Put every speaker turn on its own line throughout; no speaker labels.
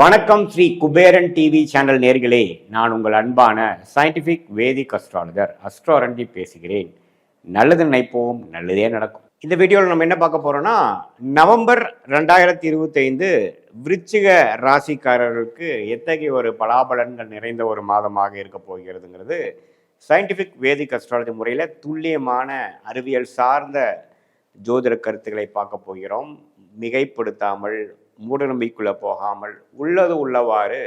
வணக்கம் Sri Kuberan TV channel நேர்களே, நான் உங்கள் அன்பான சயின்டிபிக் வேதிக் அஸ்ட்ராலஜர் அஸ்ட்ரோரஞ்சி பேசுகிறேன். நல்லது நினைப்போம், நல்லதே நடக்கும். இந்த வீடியோவில் நம்ம என்ன பார்க்க போறோம்னா, நவம்பர் 2025 விருச்சிக ராசிக்காரர்களுக்கு எத்தகைய ஒரு பலாபலன்கள் நிறைந்த ஒரு மாதமாக இருக்க போகிறதுங்கிறது சயின்டிபிக் வேதிக் அஸ்ட்ராலஜி முறையில் துல்லியமான அறிவியல் சார்ந்த ஜோதிட கருத்துக்களை பார்க்க போகிறோம். மிகைப்படுத்தாமல், மூடநம்பிக்கைக்குள்ளே போகாமல், உள்ளது உள்ளவாறு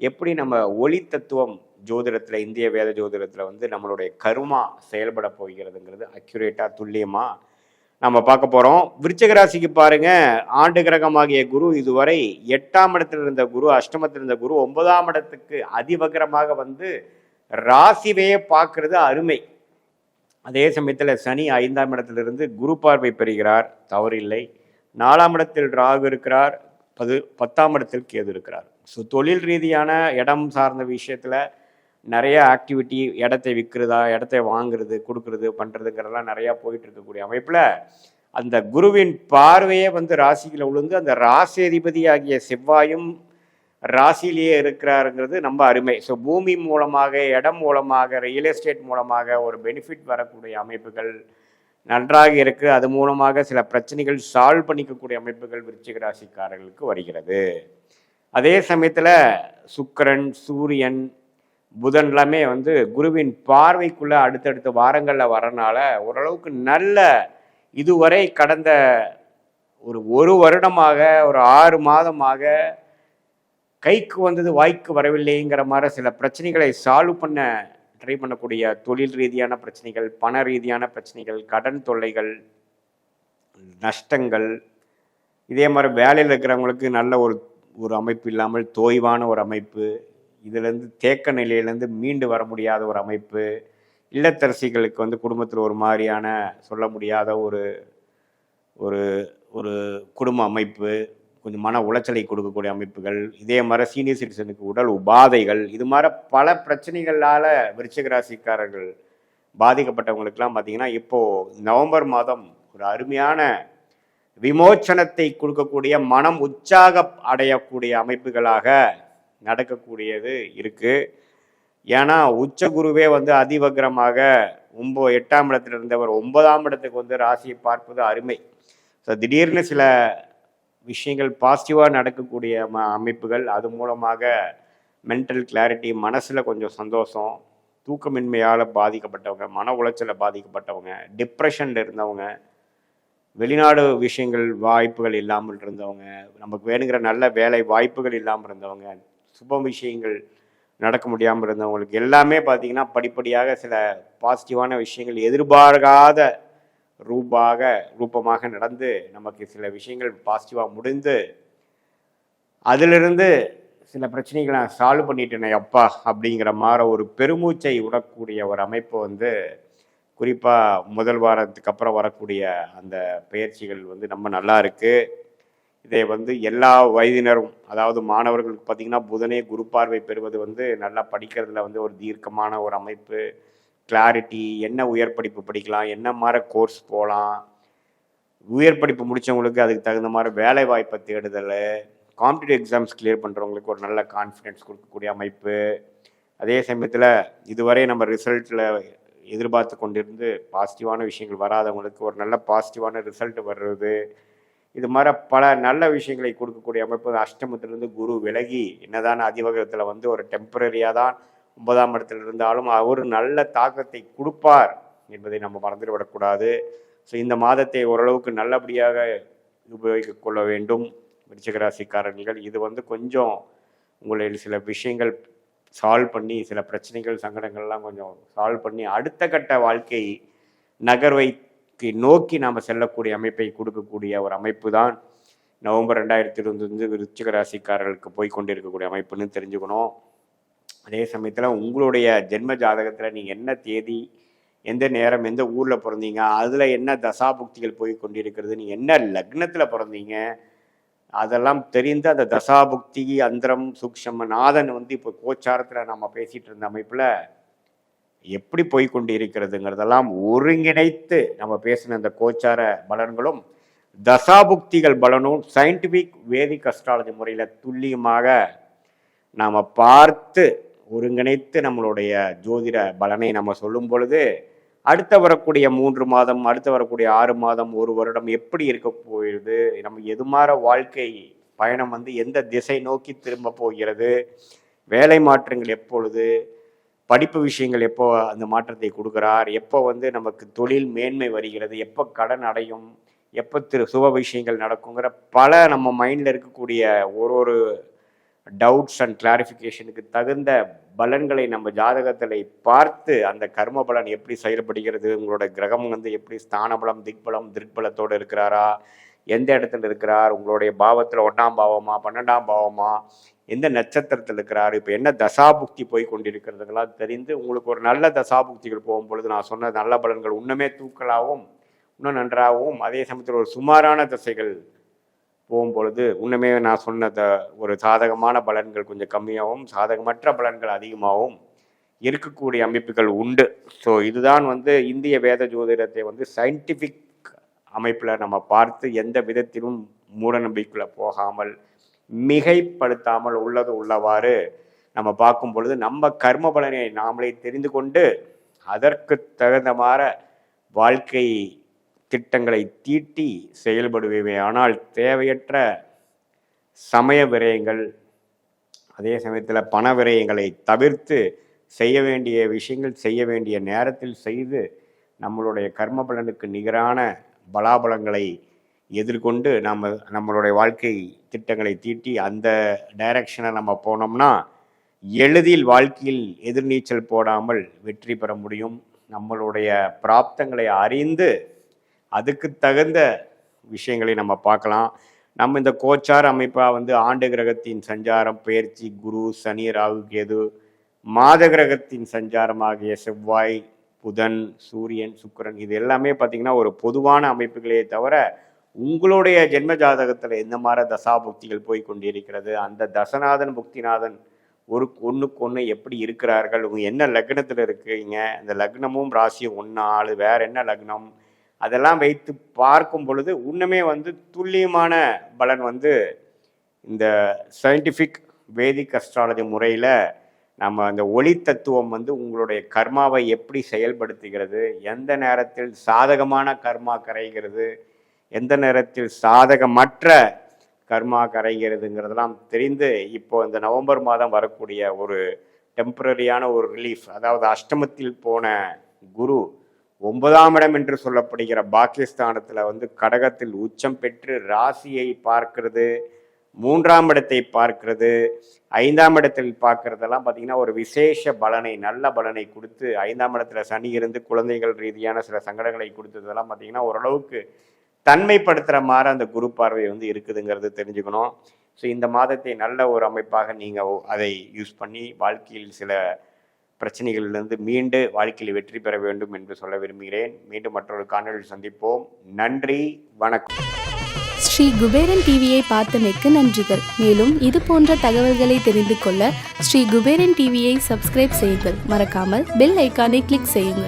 எப்படி நம்ம ஒளி தத்துவம் ஜோதிடத்தில், இந்திய வேத ஜோதிடத்தில் வந்து நம்மளுடைய கருமா செயல்பட போகிறதுங்கிறது அக்யூரேட்டாக துல்லியமாக நம்ம பார்க்க போகிறோம். விருச்சிக ராசிக்கு பாருங்க, ஆண்டு கிரகமாகிய குரு இதுவரை 8ஆம் இடத்தில் இருந்த குரு, அஷ்டமத்தில் இருந்த குரு 9ஆம் இடத்துக்கு அதிவகரமாக வந்து ராசிவையே பார்க்கறது அருமை. அதே சமயத்தில் சனி 5ஆம் இடத்திலிருந்து குரு பார்வை பெறுகிறார், தவறில்லை. 4ஆம் இடத்தில் ராகு இருக்கிறார், 10ஆம் இடத்தில் கேது இருக்கிறார். ஸோ தொழில் ரீதியான இடம் சார்ந்த விஷயத்தில் நிறைய ஆக்டிவிட்டி, இடத்தை விற்கிறதா, இடத்தை வாங்குறது, கொடுக்கறது, பண்ணுறதுங்கிறதெல்லாம் நிறையா போயிட்டு இருக்கக்கூடிய அமைப்பில் அந்த குருவின் பார்வையே வந்து ராசியில் விழுந்து அந்த ராசி அதிபதி ஆகிய செவ்வாயும் ராசியிலேயே இருக்கிறாருங்கிறது நம்ம அருமை. ஸோ பூமி மூலமாக, இடம் மூலமாக, ரியல் எஸ்டேட் மூலமாக ஒரு பெனிஃபிட் வரக்கூடிய அமைப்புகள் நன்றாக இருக்கு. அது மூலமாக சில பிரச்சனைகள் சால்வ் பண்ணிக்கக்கூடிய அமைப்புகள் விருச்சிக ராசிக்காரர்களுக்கு வருகிறது. அதே சமயத்தில் சுக்கிரன், சூரியன், புதன் எல்லாமே வந்து குருவின் பார்வைக்குள்ள அடுத்தடுத்த வாரங்களில் வரனால ஓரளவுக்கு நல்ல, இதுவரை கடந்த ஒரு வருடமாக, ஒரு 6 மாதமாக கைக்கு வந்தது வாய்க்கு வரவில்லைங்கிற மாதிரி சில பிரச்சனைகளை சால்வ் பண்ண ட்ரை பண்ணக்கூடிய தொழில் ரீதியான பிரச்சனைகள், பண ரீதியான பிரச்சனைகள், கடன் தொல்லைகள், நஷ்டங்கள், இதே மாதிரி வேலையில் இருக்கிறவங்களுக்கு நல்ல ஒரு அமைப்பு இல்லாமல் தோய்வான ஒரு அமைப்பு, இதுலேருந்து தேக்க நிலையிலேருந்து மீண்டு வர முடியாத ஒரு அமைப்பு, இல்லத்தரசிகளுக்கு வந்து குடும்பத்தில் ஒரு மாதிரியான சொல்ல முடியாத ஒரு ஒரு குடும்ப அமைப்பு, கொஞ்சம் மன உளைச்சலை கொடுக்கக்கூடிய அமைப்புகள், இதே மாதிரி சீனியர் சிட்டிசனுக்கு உடல் உபாதைகள், இது மாதிரி பல பிரச்சனைகளால் விருச்சிக ராசிக்காரர்கள் பாதிக்கப்பட்டவங்களுக்கெல்லாம் பார்த்தீங்கன்னா இப்போது நவம்பர் மாதம் ஒரு அருமையான விமோச்சனத்தை கொடுக்கக்கூடிய, மனம் உற்சாக அடையக்கூடிய அமைப்புகளாக நடக்கக்கூடியது இருக்குது. ஏன்னா உச்ச குருவே வந்து அதிவக்ரமாக 8ஆம் இடத்துல இருந்தவர் 9ஆம் இடத்துக்கு வந்து ராசியை பார்ப்பது அருமை. ஸோ திடீர்னு சில விஷயங்கள் பாசிட்டிவாக நடக்கக்கூடிய அமைப்புகள், அது மூலமாக மென்டல் கிளாரிட்டி, மனசில் கொஞ்சம் சந்தோஷம், தூக்கமின்மையால் பாதிக்கப்பட்டவங்க, மன உளைச்சலில் பாதிக்கப்பட்டவங்க, டிப்ரெஷனில் இருந்தவங்க, வெளிநாடு விஷயங்கள் வாய்ப்புகள் இல்லாமல் இருந்தவங்க, நமக்கு வேணுங்கிற நல்ல வேலை வாய்ப்புகள் இல்லாமல் இருந்தவங்க, சுப விஷயங்கள் நடக்க முடியாமல் இருந்தவங்களுக்கு எல்லாமே பார்த்திங்கன்னா படிப்படியாக சில பாசிட்டிவான விஷயங்கள் எதிர்பார்க்காத ரூபமாக நடந்து நமக்கு சில விஷயங்கள் பாசிட்டிவாக முடிந்து அதிலிருந்து சில பிரச்சனைகளை நான் சால்வ் பண்ணிட்டேனே அப்பா அப்படிங்கிற மாதிரி ஒரு பெருமூச்சை விடக்கூடிய ஒரு அமைப்பு வந்து குறிப்பாக முதல் வாரத்துக்கு அப்புறம் வரக்கூடிய அந்த பயிற்சிகள் வந்து நம்ம நல்லா இருக்குது. இதை வந்து எல்லா வயதினரும், அதாவது மாணவர்களுக்கு பார்த்திங்கன்னா புதனே குரு பார்வை பெறுவது வந்து நல்லா படிக்கிறதுல வந்து ஒரு தீர்க்கமான ஒரு அமைப்பு, கிளாரிட்டி, என்ன உயர் படிப்பு படிக்கலாம், என்ன மாதிரி கோர்ஸ் போகலாம், உயர் படிப்பு முடித்தவங்களுக்கு அதுக்கு தகுந்த மாதிரி வேலை வாய்ப்பை தேடுதல், காம்படிட்டிவ் எக்ஸாம்ஸ் கிளியர் பண்ணுறவங்களுக்கு ஒரு நல்ல கான்ஃபிடென்ஸ் கொடுக்கக்கூடிய அமைப்பு, அதே சமயத்தில் இதுவரை நம்ம ரிசல்ட்டில் எதிர்பார்த்து கொண்டிருந்து பாசிட்டிவான விஷயங்கள் வராதவங்களுக்கு ஒரு நல்ல பாசிட்டிவான ரிசல்ட் வர்றது, இது மாதிரி பல நல்ல விஷயங்களை கொடுக்கக்கூடிய அமைப்பு. அஷ்டமத்திலிருந்து குரு விலகி என்னதான் அதிவகரத்தில் வந்து ஒரு டெம்பரரியாக தான் 9ஆம் இடத்தில் இருந்தாலும் அவர் நல்ல தாக்கத்தை கொடுப்பார் என்பதை நம்ம மறந்துவிடக்கூடாது. ஸோ இந்த மாதத்தை ஓரளவுக்கு நல்லபடியாக உபயோகிக்க கொள்ள வேண்டும் விருச்சிக ராசிக்காரர்கள். இது வந்து கொஞ்சம் உங்களில் சில விஷயங்கள் சால்வ் பண்ணி, சில பிரச்சனைகள் சங்கடங்கள்லாம் கொஞ்சம் சால்வ் பண்ணி அடுத்த கட்ட வாழ்க்கை நகர்வை நோக்கி நாம் செல்லக்கூடிய அமைப்பை கொடுக்கக்கூடிய ஒரு அமைப்பு தான் நவம்பர் 2025 விருச்சிக ராசிக்காரர்களுக்கு போய் கொண்டிருக்கக்கூடிய அமைப்புன்னு தெரிஞ்சுக்கணும். அதே சமயத்தில் உங்களுடைய ஜென்ம ஜாதகத்தில் நீங்கள் என்ன தேதி, எந்த நேரம், எந்த ஊரில் பிறந்தீங்க, அதில் என்ன தசாபுக்திகள் போய் கொண்டிருக்கிறது, நீங்கள் என்ன லக்னத்தில் பிறந்தீங்க, அதெல்லாம் தெரிந்து அந்த தசாபுக்தி அந்தரம் சூக்ஷம நாதன் வந்து இப்போ கோச்சாரத்தில் நம்ம பேசிகிட்டு இருந்த அமைப்பில் எப்படி போய்கொண்டு இருக்கிறதுங்கிறதெல்லாம் ஒருங்கிணைத்து நம்ம பேசின இந்த கோச்சார பலன்களும் தசாபுக்திகள் பலனும் சயின்டிஃபிக் வேதிக் அஸ்ட்ராலஜி முறையில் துல்லியமாக நாம் பார்த்து ஒருங்கிணைத்து நம்மளுடைய ஜோதிட பலனை நம்ம சொல்லும் பொழுது அடுத்த வரக்கூடிய 3 மாதம், அடுத்து வரக்கூடிய 6 மாதம், 1 வருடம் எப்படி இருக்க போகிறது, நம்ம எதுமாற வாழ்க்கை பயணம் எந்த திசை நோக்கி திரும்ப போகிறது, வேலை மாற்றங்கள் எப்பொழுது, படிப்பு விஷயங்கள் எப்போ அந்த மாற்றத்தை கொடுக்குறார், எப்போ நமக்கு தொழில் மேன்மை வருகிறது, எப்போ கடன் அடையும், எப்போ சுப விஷயங்கள் நடக்குங்கிற பல நம்ம மைண்டில் இருக்கக்கூடிய ஒரு டவுட்ஸ் அண்ட் கிளாரிஃபிகேஷனுக்கு தகுந்த பலன்களை நம்ம ஜாதகத்தில் பார்த்து அந்த கர்ம பலன் எப்படி செயல்படுகிறது, உங்களோட கிரகம் எப்படி ஸ்தான பலம், திக்பலம், திருட்பலத்தோடு இருக்கிறாரா, எந்த இடத்துல இருக்கிறார், உங்களுடைய பாவத்தில் 1ஆம் பாவமா 12ஆம் பாவமா, எந்த நட்சத்திரத்தில் இருக்கிறார், இப்போ என்ன தசாபுக்தி போய் கொண்டிருக்கிறதுக்கெல்லாம் தெரிந்து உங்களுக்கு ஒரு நல்ல தசாபுக்திகள் போகும்பொழுது நான் சொன்ன நல்ல பலன்கள் இன்னுமே தூக்கலாகவும் இன்னும் நன்றாகவும், அதே சமயத்தில் ஒரு சுமாரான திசைகள் போகும்பொழுது இன்னுமே நான் சொன்ன ஒரு சாதகமான பலன்கள் கொஞ்சம் கம்மியாகவும் சாதகமற்ற பலன்கள் அதிகமாகவும் இருக்கக்கூடிய அமைப்புகள் உண்டு. ஸோ இதுதான் இந்திய வேத ஜோதிடத்தை சயின்டிஃபிக் அமைப்பில் நம்ம பார்த்து எந்த விதத்திலும் மூட நம்பிக்கைக்குள்ள போகாமல் மிகைப்படுத்தாமல் உள்ளது உள்ளவாறு நம்ம பார்க்கும் பொழுது நம்ம கர்ம பலனை நாமளே தெரிந்து கொண்டு அதற்கு தகுந்த மாதிரி வாழ்க்கை திட்டங்களை தீட்டி செயல்படுவே. ஆனால் தேவையற்ற சமய விரயங்கள், அதே சமயத்தில் பண விரயங்களை தவிர்த்து செய்ய வேண்டிய விஷயங்கள் செய்ய வேண்டிய நேரத்தில் செய்து நம்மளுடைய கர்ம பலனுக்கு நிகரான பலாபலங்களை எதிர்கொண்டு நம்மளுடைய வாழ்க்கை திட்டங்களை தீட்டி அந்த டைரக்ஷனை நம்ம போனோம்னா எளிதில் வாழ்க்கையில் எதிர்நீச்சல் போடாமல் வெற்றி பெற முடியும். நம்மளுடைய பிராப்தங்களை அறிந்து அதுக்கு தகுந்த விஷயங்களை நம்ம பார்க்கலாம். நம்ம இந்த கோச்சார அமைப்பாக ஆண்டு கிரகத்தின் சஞ்சாரம், பெயர்ச்சி, குரு, சனி, ராகு, கேது, மாத கிரகத்தின் சஞ்சாரமாகிய செவ்வாய், புதன், சூரியன், சுக்கிரன், இது எல்லாமே பார்த்திங்கன்னா ஒரு பொதுவான அமைப்புகளே தவிர உங்களுடைய ஜென்ம ஜாதகத்தில் எந்த மாதிரி தசாபுக்திகள் போய் கொண்டிருக்கிறது, அந்த தசநாதன் புக்திநாதன் ஒன்றுக்கு ஒன்று எப்படி இருக்கிறார்கள், உங்கள் என்ன லக்னத்தில் இருக்கீங்க, அந்த லக்னமும் ராசியும் ஒன்று ஆள் வேறு என்ன லக்னம், அதெல்லாம் வைத்து பார்க்கும் பொழுது இன்னுமே துல்லியமான பலன் இந்த சயின்டிஃபிக் வேதிக் அஸ்ட்ராலஜி முறையில் நம்ம அந்த ஒளி தத்துவம் உங்களுடைய கர்மாவை எப்படி செயல்படுத்துகிறது, எந்த நேரத்தில் சாதகமான கர்மா கரைகிறது, எந்த நேரத்தில் சாதகமற்ற கர்மா கரைகிறதுங்கிறதெல்லாம் தெரிந்து இப்போ இந்த நவம்பர் மாதம் வரக்கூடிய ஒரு டெம்பரரியான ஒரு ரிலீஃப், அதாவது அஷ்டமத்தில் போன குரு 9ஆம் இடம் என்று சொல்லப்படுகிற பாக்கியஸ்தானத்தில் கடகத்தில் உச்சம் பெற்று ராசியை பார்க்கிறது, 3ஆம் இடத்தை பார்க்கிறது, 5ஆம் இடத்தில் பார்க்கறதெல்லாம் பார்த்திங்கன்னா ஒரு விசேஷ பலனை, நல்ல பலனை கொடுத்து 5ஆம் இடத்துல சனி இருந்து குழந்தைகள் ரீதியான சில சங்கடங்களை கொடுத்ததெல்லாம் பார்த்திங்கன்னா ஓரளவுக்கு தன்மைப்படுத்துகிற மாதிரி அந்த குரு பார்வை இருக்குதுங்கிறது தெரிஞ்சுக்கணும். ஸோ இந்த மாதத்தை நல்ல ஒரு அமைப்பாக நீங்கள் அதை யூஸ் பண்ணி வாழ்க்கையில் சில பிரச்சனைகளிலிருந்து மீண்டு வாழ்க்கையில் வெற்றி பெற வேண்டும் என்று சொல்ல விரும்புகிறேன். மீண்டும் மற்றொரு காணொலியில் சந்திப்போம். நன்றி, வணக்கம்.
ஸ்ரீ குபேரன் டிவியை பார்த்தமைக்கு நன்றிகள். மேலும் இது போன்ற தகவல்களை தெரிந்து கொள்ள ஸ்ரீ குபேரன் டிவியை சப்ஸ்கிரைப் செய்யுங்கள். மறக்காமல் பெல் ஐக்கானை கிளிக் செய்யுங்கள்.